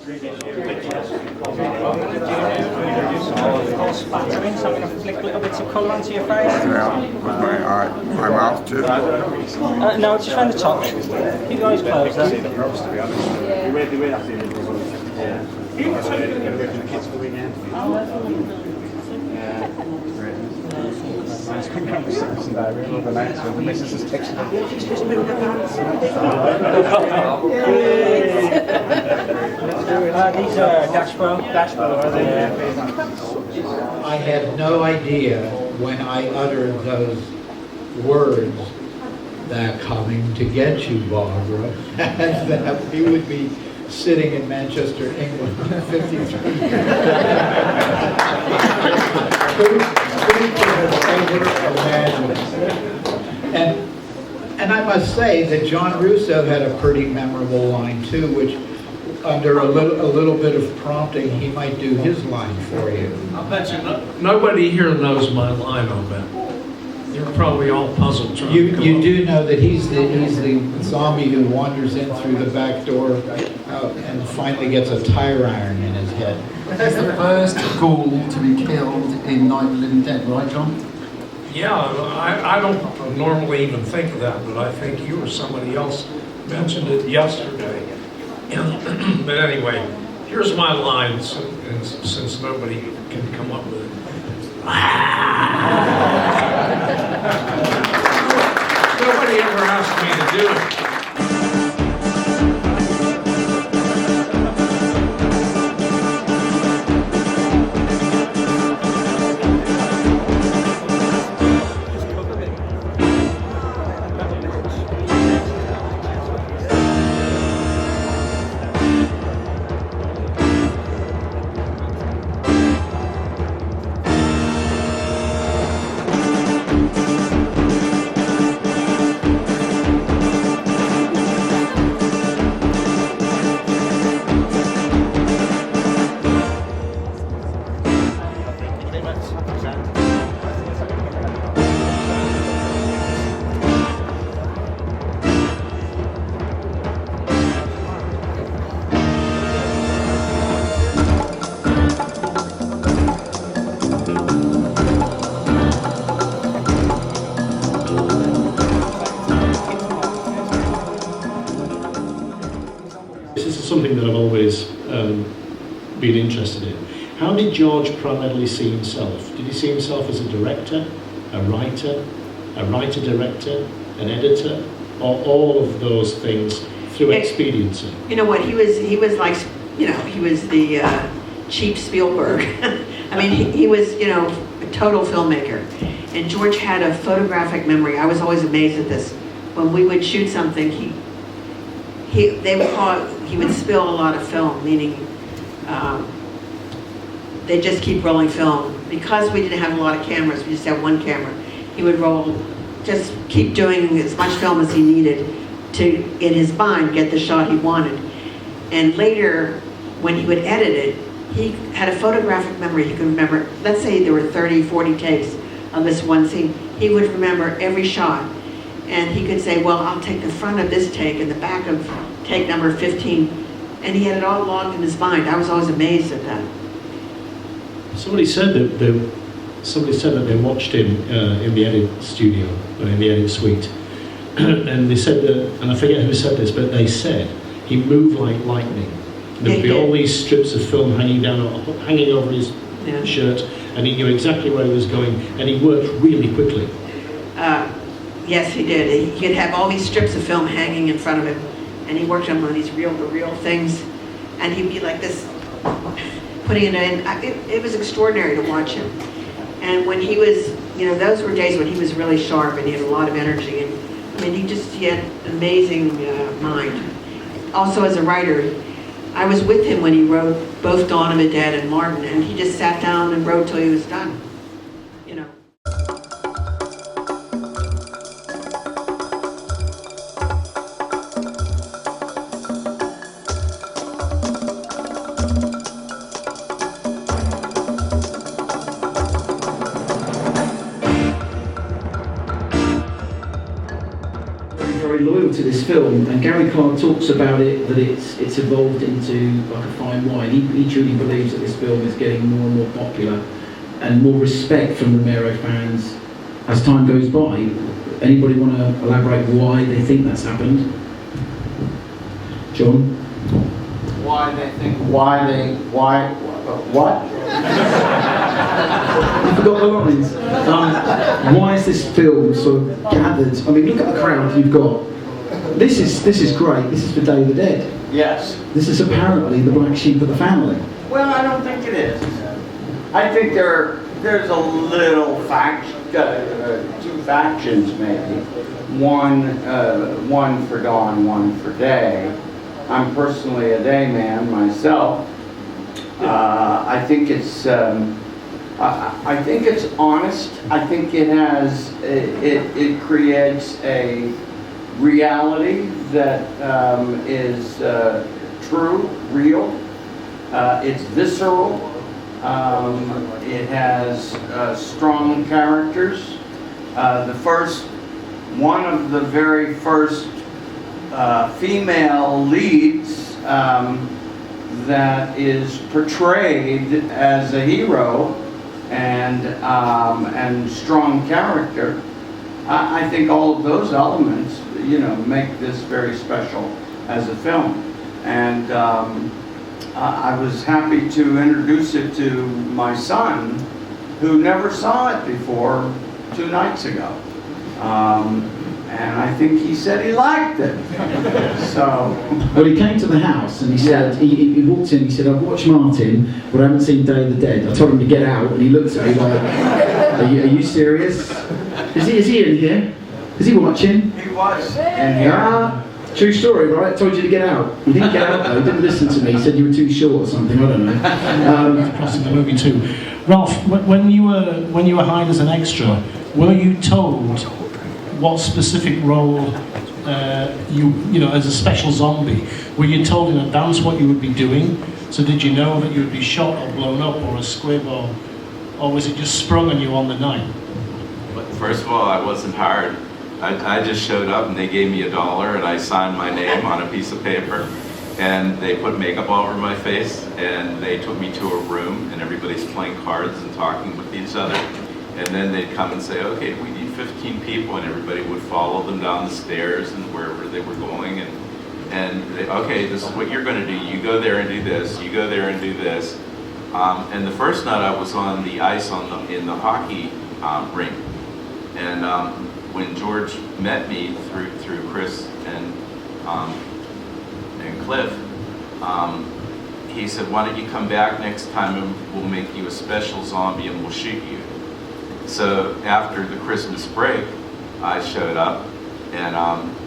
Splattering, so I'm going to flick little bits of colour onto your face. Yeah, with my mouth too. No, it's just around the top. Keep your eyes closed there. These are Dashpro. I had no idea when I uttered those words that coming to get you, Barbara, that we would be sitting in Manchester, England, 53. Couldn't ever imagine. And I must say that John Russo had a pretty memorable line too, which under a little bit of prompting, he might do his line for you. I'll bet you nobody here knows my line on that. You're probably all puzzled trying to come You up. do know that he's the zombie who wanders in through the back door and finally gets a tire iron in his head. He's the first ghoul to be killed in Night of the Living Dead, right, John? Yeah, I don't normally even think of that, but I think you or somebody else mentioned it yesterday. But anyway, here's my line, since nobody can come up with it. Nobody ever asked me to do it. This is something that I've always been interested in. How did George primarily see himself? Did he see himself as a director, a writer-director, an editor, or all of those things through expediency? You know what, he was like, he was the cheap Spielberg. I mean, he was, a total filmmaker. And George had a photographic memory. I was always amazed at this. When we would shoot something, they would call it, he would spill a lot of film, meaning they just keep rolling film. Because we didn't have a lot of cameras, we just had one camera, he would just keep doing as much film as he needed to, in his mind, get the shot he wanted. And later, when he would edit it, he had a photographic memory. He could remember, let's say there were 30, 40 takes of this one scene. He would remember every shot. And he could say, well, I'll take the front of this take and the back of take number 15. And he had it all logged in his mind. I was always amazed at that. Somebody said that they watched him in the edit studio, or in the edit suite, and they said that, and I forget who said this, but they said he moved like lightning. There'd be all these strips of film hanging over his shirt, and he knew exactly where he was going, and he worked really quickly. Yes, he did. He could have all these strips of film hanging in front of him, and he worked on one of these reel-to-reel things, and he'd be like this, putting it in. It was extraordinary to watch him. And when he was, those were days when he was really sharp and he had a lot of energy. And I mean, he had an amazing mind. Also, as a writer, I was with him when he wrote both Dawn of the Dead and Martin, and he just sat down and wrote till he was done. Very loyal to this film, and Gary Clark talks about it, that it's evolved into like a fine wine. He truly believes that this film is getting more and more popular, and more respect from Romero fans as time goes by. Anybody want to elaborate why they think that's happened? John? Why they think? What? You forgot the lines. Why is this film sort of gathered? I mean, look at the crowd you've got. This is great. This is for Day of the Dead. Yes. This is apparently the black sheep of the family. Well, I don't think it is. I think there's a little two factions maybe. One for dawn, one for day. I'm personally a day man myself. I think it's honest. I think it creates a reality that is true, real. It's visceral. It has strong characters. One of the very first female leads that is portrayed as a hero and strong character. I think all of those elements, make this very special as a film. And I was happy to introduce it to my son, who never saw it before 2 nights ago. And I think he said he liked it. So. Well, he came to the house and he said, he walked in, he said, I've watched Martin, but I haven't seen Day of the Dead. I told him to get out, and he looked at me like, are you serious? Is he in here? Is he watching? He was in here. Ah, true story, right? I told you to get out. You didn't get out though, he didn't listen to me. He said you were too short or something, I don't know. Crossing the movie too. Ralph, when you were hired as an extra, were you told what specific role as a special zombie, were you told in advance what you would be doing? So did you know that you would be shot or blown up or a squib, or was it just sprung on you on the night? First of all, I wasn't hired. I just showed up and they gave me $1 and I signed my name on a piece of paper, and they put makeup all over my face and they took me to a room and everybody's playing cards and talking with each other, and then they'd come and say, okay, we need 15 people, and everybody would follow them down the stairs and wherever they were going, and they, okay, this is what you're going to do. You go there and do this. You go there and do this. And the first night I was on the ice in the hockey rink, and when George met me through Chris and Cliff, he said, why don't you come back next time and we'll make you a special zombie and we'll shoot you. So after the Christmas break, I showed up, and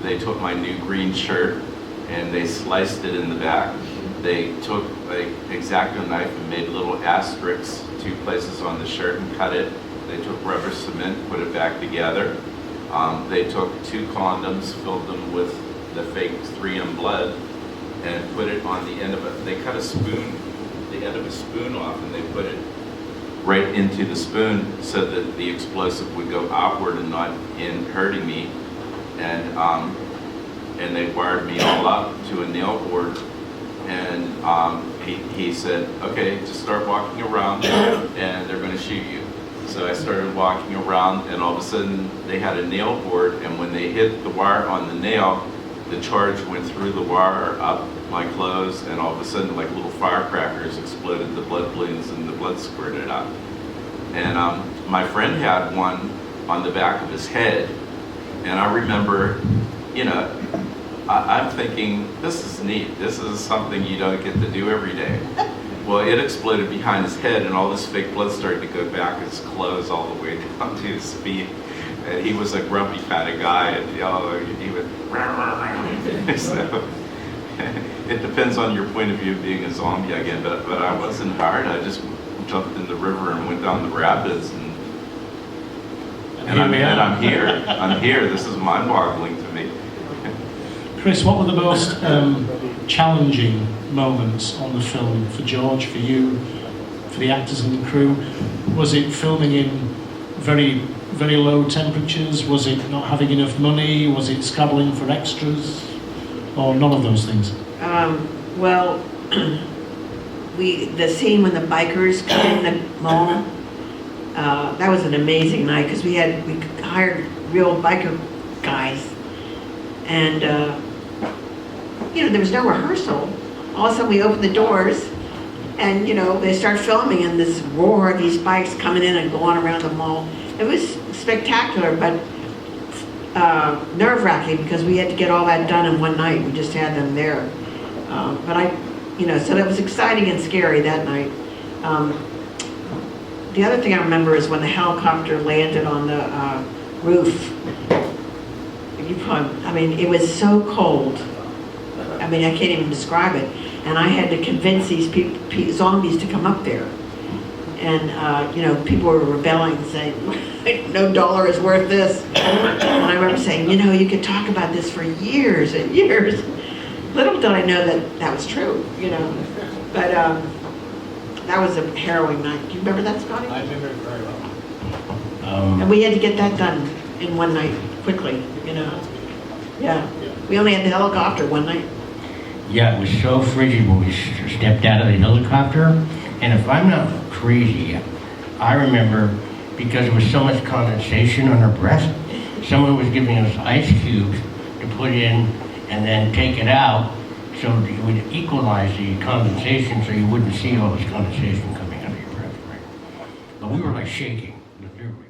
they took my new green shirt and they sliced it in the back. They took an X-Acto knife and made little asterisks 2 places on the shirt and cut it. They took rubber cement, put it back together. They took 2 condoms, filled them with the fake 3M blood, and put it on the end of it. They cut the end of a spoon off, and they put it right into the spoon so that the explosive would go outward and not in hurting me. And they wired me all up to a nail board. And he said, okay, just start walking around and they're going to shoot you. So I started walking around, and all of a sudden they had a nail board, and when they hit the wire on the nail, the charge went through the wire up my clothes, and all of a sudden like little firecrackers exploded, the blood balloons, and the blood squirted out. And my friend had one on the back of his head, and I remember, I'm thinking, this is neat. This is something you don't get to do every day. Well, it exploded behind his head, and all this fake blood started to go back his clothes all the way down to his feet. And he was a grumpy kind of guy, and he would. So, it depends on your point of view of being a zombie again, but I wasn't hired. I just jumped in the river and went down the rapids, and I'm here. I'm here. This is mind-boggling to me. Chris, what were the most challenging moments on the film for George, for you, for the actors and the crew? Was it filming in very, very low temperatures? Was it not having enough money? Was it scrabbling for extras? Or none of those things? Well, the scene when the bikers come in the mall, that was an amazing night because we hired real biker guys, and there was no rehearsal. All of a sudden we opened the doors, and they start filming, and this roar of these bikes coming in and going around the mall. It was spectacular, but nerve-wracking because we had to get all that done in one night. We just had them there. So that was exciting and scary that night. The other thing I remember is when the helicopter landed on the roof. It was so cold. I can't even describe it. And I had to convince these zombies to come up there. And, people were rebelling, saying, no dollar is worth this. And I remember saying, you could talk about this for years and years. Little did I know that was true, But that was a harrowing night. Do you remember that, Scotty? I remember it very well. And we had to get that done in one night, quickly, Yeah. We only had the helicopter one night. Yeah, it was so frigid when we stepped out of the helicopter. And if I'm not crazy, I remember, because there was so much condensation on her breast, someone was giving us ice cubes to put in and then take it out so it would equalize the condensation so you wouldn't see all this condensation coming out of your breath, right? But we were like shaking, literally.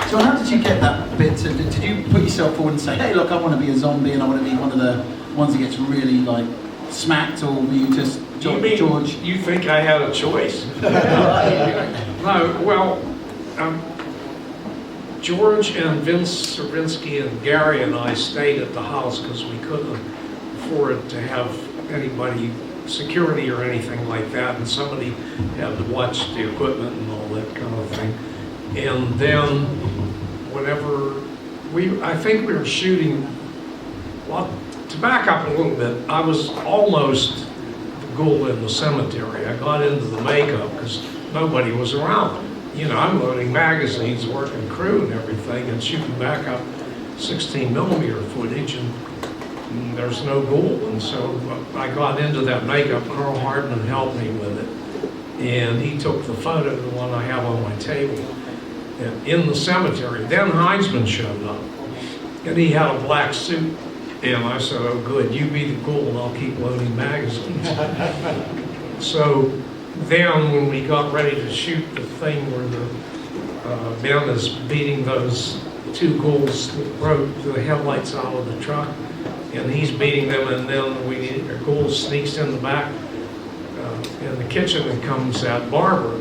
So how did you get that bit? Did you put yourself forward and say, hey, look, I want to be a zombie and I want to be one of the ones that gets really smacked, or were you just George? You think I had a choice? No, well, George and Vince Cervinsky and Gary and I stayed at the house because we couldn't afford to have anybody, security or anything like that, and somebody had to watch the equipment and all that kind of thing. And then whenever I think we were shooting, well, to back up a little bit, I was almost the ghoul in the cemetery. I got into the makeup because nobody was around. I'm loading magazines, working crew and everything, and shooting back up 16 millimeter footage, and there's no ghoul. And so I got into that makeup. Carl Hardman helped me with it, and he took the photo, the one I have on my table, in the cemetery. Then Heinzman showed up, and he had a black suit, and I said, oh good, you be the ghoul and I'll keep loading magazines. So then when we got ready to shoot the thing where the Ben is beating those two ghouls that broke the headlights out of the truck, and he's beating them, and then a ghoul sneaks in the back in the kitchen and comes at Barbara.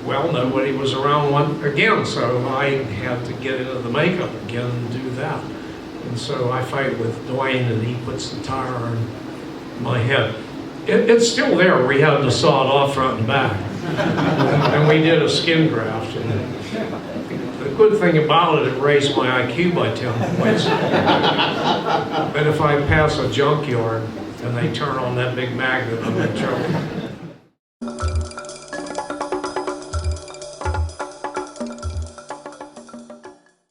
Well, nobody was around again, so I had to get into the makeup again and do that. And so I fight with Dwayne, and he puts the tire on my head. It's still there. We had to saw it off front and back. And we did a skin graft. And the good thing about it raised my IQ by 10 points. But if I pass a junkyard and they turn on that big magnet, I'm in trouble.